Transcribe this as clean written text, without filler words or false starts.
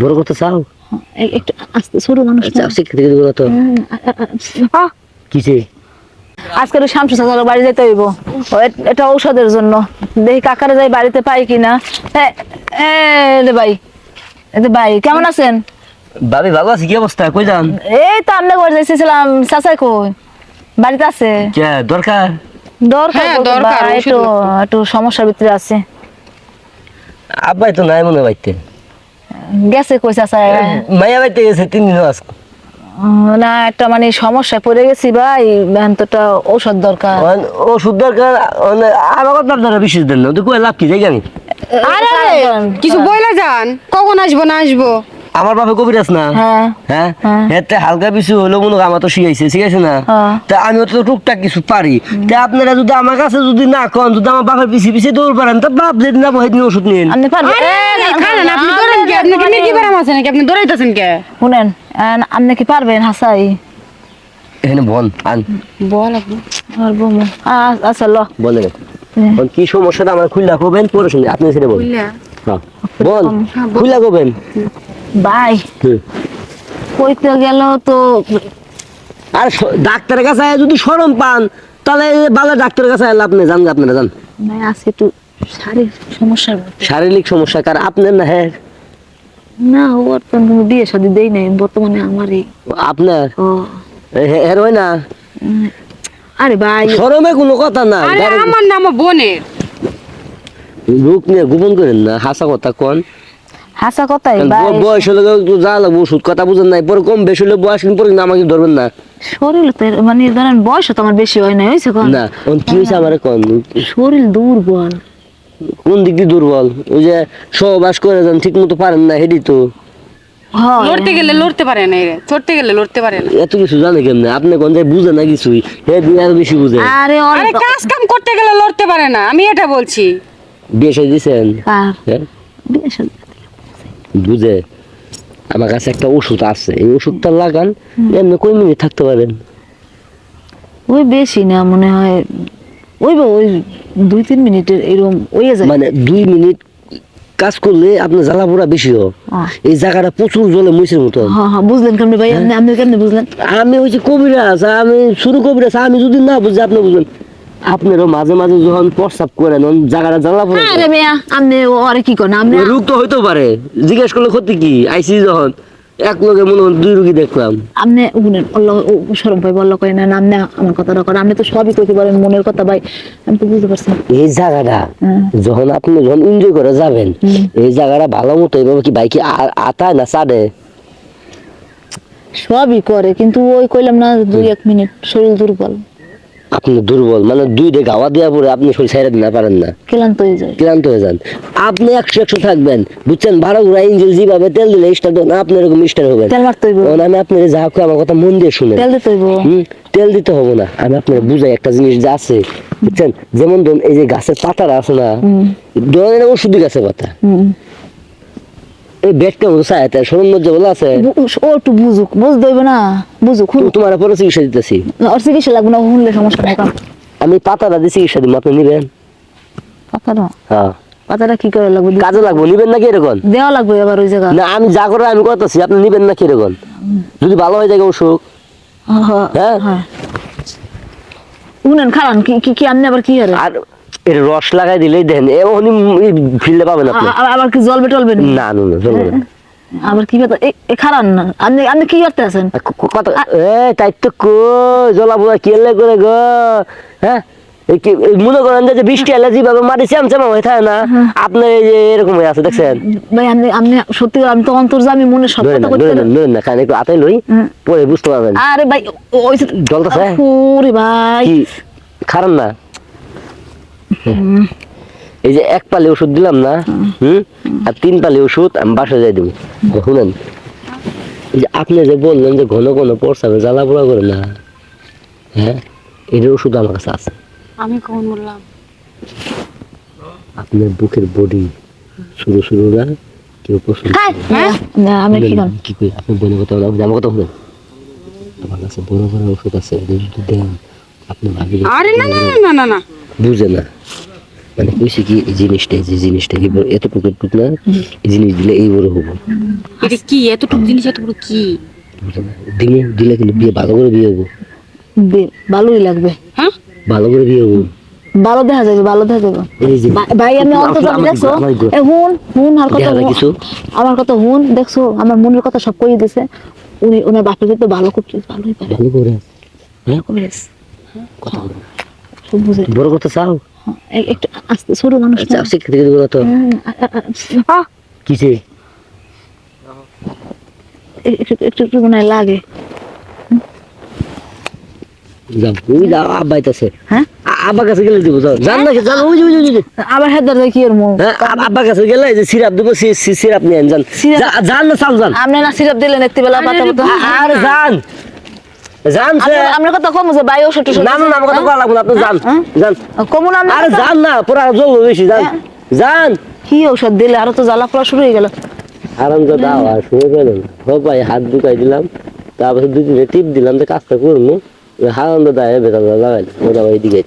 বড় করতে চাও? একটু আস্তে, ছোট মানুষ না। শিক্ষা থেকে দেবো তো কিসে? আজকে ওই শামসু চাচার বাড়ি যেতে হইব, এটা ঔষধের জন্য। দেখি কাকারে যাই বাড়িতে পাই কিনা। ভাই, ভাই কেমন আছেন? ভাবি ভালো আছি। কি অবস্থা? কই যান? এই তো আমরা ঘরে যাইছিলাম। চাচাই কই? বাড়িতে আছে? কে দরকার? দরকার একটু সমস্যার ভিতরে আছে। আব্বাই তো নাই মনে বাইতে। গেছে কই চাচা? মাইয়া বাইতে গেছে 3 দিন আজকে। না, একটা মানে সমস্যায় পড়ে গেছি ভাই, তো ঔষধ দরকার। ওষুধ দরকার আমার কথা আপনারা বিশেষ দেন না, তো কই লাভ কি যাই জানি। আরে কিছু বইলা যান, কখন আসবো না আসবো। আমার বাপে কবিরাজ না। হ্যাঁ এতে হালকা কিছু হলো মনে আমার তো শিখাইছে না। তা আমি তো টুকটাক কিছু পারি। তা আপনারা যদি আমার কাছে যদি না কন, যদি আমার বাপের পিছিয়ে পিছিয়ে দৌড় পারেন, তা বাপ যেদিন যাবো সেদিন ওষুধ নিন। আপনি পারবেন? আপনি ধরেন কি? আপনি কি মির্গি বারাম আছে নাকি? আপনি দৌড়াইতেছেন কে? শুনেন, আপনি কি পারবেন হাসাই? এখানে বল আন বল আপনি। আর বমু আচ্ছা ল বলেন কি সমস্যাটা আমার খুললা করবেন পরে শুনে আপনি সেটা বলুন। হ্যাঁ বল, খুললা করবেন ভাই। কইতে গেল তো। আর ডাক্তারের কাছে যদি শরম পান, তাহলে ভালো ডাক্তারের কাছে লাভ নেই। জান আপনারা জান ভাই আজকে একটু শারীরিক সমস্যা। শারীরিক সমস্যা কার? আপনার না? হ্যাঁ না, ওর তো বিয়ে শাদী দেই নাই বর্তমানে আমারই। আপনার হের হয় না? আরে ভাই শরমে কোনো কথা না। আরে আমার নাম বোনের। রূপ নিয়ে গোপন করেন না, হাসা কথা কোন। হাসা কথাই ভাই। বয়স হলে যা লাগবো ওষুধ কথা বুঝেন নাই, পরে কম বেশি হলে বয়স পরে আমাকে ধরবেন না। শরীর তো মানে ধরেন বয়স তো আমার বেশি হয় না, হয়েছে কোন না কি হয়েছে আমার কোন? শরীর দুর্বল। কোন দিক দিয়ে দুর্বল? ওই যে সহবাস করে যান ঠিক মতো পারেন না, হেডি তো লড়তে গেলে লড়তে পারে না, চড়তে গেলে লড়তে পারে না। এত কিছু জানে কেমনে? আপনি কোন যায় বুঝে না কিছুই, হে দিয়ে আরো বেশি বুঝে। আরে আরে কাজ কাম করতে গেলে লড়তে পারে না, আমি এটা বলছি। বিয়ে সাজ দিছেন? হ্যাঁ বিয়ে শাদী বুঝে। আমার কাছে একটা ওষুধ আছে, এই ওষুধটা লাগান, এমনি কই মিনিট থাকতে পারেন? ওই বেশি না মনে হয়, ওই 2-3 মিনিটের এরকম হয়ে যায়। মানে 2 মিনিট কাজ করলে আপনার জ্বালা পোড়া বেশি হয়। এই জায়গাটা প্রচুর জলে মুছের মতো। হ্যাঁ বুঝলেন কেমনে ভাই? আপনি কেমনে বুঝলেন? আমি হচ্ছে কবিরাজ, আমি শুরু কবিরাজ, আমি যদি না বুঝি আপনি বুঝলেন। আপনারও মাঝে মাঝে যখন প্রস্রাব করেন জায়গাটা জ্বালা পোড়া। আরে মিয়া আপনি ওরে কি করেন? আপনি রোগ তো হইতেও পারে, জিজ্ঞেস করলে ক্ষতি কি? আইসি যখন এক লোকে মনে হয় 2 রোগী দেখলাম। আপনি শুনেন, শরম ভাই বললো করেন না, আপনি আমার কথাটা করেন। আপনি তো সবই কইতে পারেন মনের কথা ভাই, আমি তো বুঝতে পারছি। এই জায়গাটা যখন এনজয় করে যাবেন, এই জায়গাটা ভালো মতো এইভাবে কি বাইকে আতায় না চাঁদে? সবই করে কিন্তু ওই কইলাম না 2-1 মিনিট শরীর দুর্বল। আপনি দুর্বল মানে 2 গাওয়া দেওয়া পরে আপনি শরীর ছাইড়া দিতে পারেন না, ক্লান্ত হয়ে যায়। ক্লান্ত হয়ে যান। আপনি 100 থাকবেন বুঝছেন। ভাড়া ঘুরা ইঞ্জিল যেভাবে তেল দিলে স্টার্ট না, আপনি এরকম স্টার্ট হবেন। তেল মারতে হইব। আমি আপনার যা কই আমার কথা মন দিয়ে শুনেন। তেল দিতে হইব। তেল দিতে হবে না, আমি আপনার বুঝাই একটা জিনিস যা আছে বুঝছেন। যেমন ধরুন এই যে গাছের পাতারা আছে না, ধরেন ওষুধি গাছের পাতা, এই বেডটা মতো চায় সৌন্দর্য বলা আছে। ও একটু বুঝুক, বুঝতে হইব না, বুঝুক। তোমার পরে চিকিৎসা দিতেছি। ওর চিকিৎসা লাগবে না, শুনলে সমস্যা নাই। আমি পাতাটা দিয়ে চিকিৎসা দিব, আপনি নিবেন? পাতাটা? হ্যাঁ পাতাটা কি করে লাগবে? কাজে লাগবো, নিবেন নাকি এরকম? দেওয়া লাগবে আবার ওই জায়গা। না আমি যা করে আমি করতেছি, আপনি নিবেন নাকি এরকম? যদি ভালো হয়ে যায় অসুখ, হ্যাঁ শুনেন খারান কি আপনি আবার কি করে? আর এর রস লাগাই দিলেই দেন এমনি ফিরলে পাবেন আপনি। আবার কি জলবে টলবে না না না চলবে না। আবার কি ব্যাপার? খারান না আপনি কি করতে আছেন? তাই তো কই জলা পোড়া কেলে করে গো। হ্যাঁ মনে করেন যে বৃষ্টি এলে যেভাবে মাটি চ্যামচামা হয়ে থাকে না, আপনার এই যে এরকম হয়ে আছে দেখছেন ভাই। আপনি সত্যি আমি তো অন্তর্যামী মনে সব কথা করতে না খান একটু আতাই লই পরে বুঝতে পারবেন। আরে ভাই ওই জলটাছে ওরে ভাই কি খারাপ না? এই যে 1 পালি ওষুধ দিলাম না, আর 3 পালি ওষুধ আমি বাসায় যাই দেবো। শুনেন এই যে আপনি যে বললেন যে ঘন ঘন প্রস্রাবে জ্বালা পোড়া করে না, হ্যাঁ এটার ওষুধ আমার কাছে আছে। আমি কখন বললাম? আপনার বুকের বডি শুরু না কেউ পছন্দ না। আমি কি কই আপনি বলে কথা বলেন, আমার কথা শুনেন। আমার কাছে বড় বড় ওষুধ আছে, যদি দেন আপনি ভাবি। আরে না না না না না বুঝে না মানে কইছি কি এই জিনিসটা কি এতটুকু টুক না এই জিনিস দিলে এই বড় হবো এটা কি এতটুকু জিনিস এতটুকু কি দিলে কিন্তু বিয়ে ভালো করে বিয়ে হবো ভালোই লাগবে। হ্যাঁ ভালো করে বিয়ে হবো ভালো দেখা যাবে, ভালো দেখা যাবে। এই যে ভাই আমি অন্তত দেখছো, এ হুন আর কথা দেখা যায় হুন। কিছু? আমার কথা হুন, দেখছো আমার মনের কথা সব কইয়ে দিছে। উনি ওনার বাপের তো ভালো করছে, ভালোই পারে। ভালো করে হ্যাঁ করেছে। কথা বলো। সব বুঝে। বড় কথা চাও একটু আস্তে ছোট মানুষ না। চাও শিখতে থেকে বলো তো কিসে একটু একটু একটু মনে হয় লাগে। যাও ওই যাও আব্বা আইতাছে হ্যাঁ আব্বা কাছে গেলে দিব যাও জান না জান ওই যে ওই যে, ওই যে আবার হেদার কি এর মুখ। হ্যাঁ আব্বা কাছে গেলে এই যে সিরাপ দেবো সিরাপ নিয়ে আন, যান সিরাপ? জান না চাল যান আপনি না সিরাপ দিলেন একটি বেলা পাতা মতো। আর যান যান আপনার কথা কম যে ভাই ওষুধ টষুধ না না আমার কথা বলা লাগবে না, আপনি যান যান কমুন আরে যান না পুরা জল বেশি যান যান কি ঔষধ দিলে আরো তো জ্বালা পোড়া শুরু হয়ে গেল। আরাম তো দাও আর শুনে পেলেন ভাই হাত ঢুকাই দিলাম তারপরে দুই দিনে টিপ দিলাম যে কাজটা করবো হারাম তো দায় বেতাল লাগাইল ওটা ভাই দিকে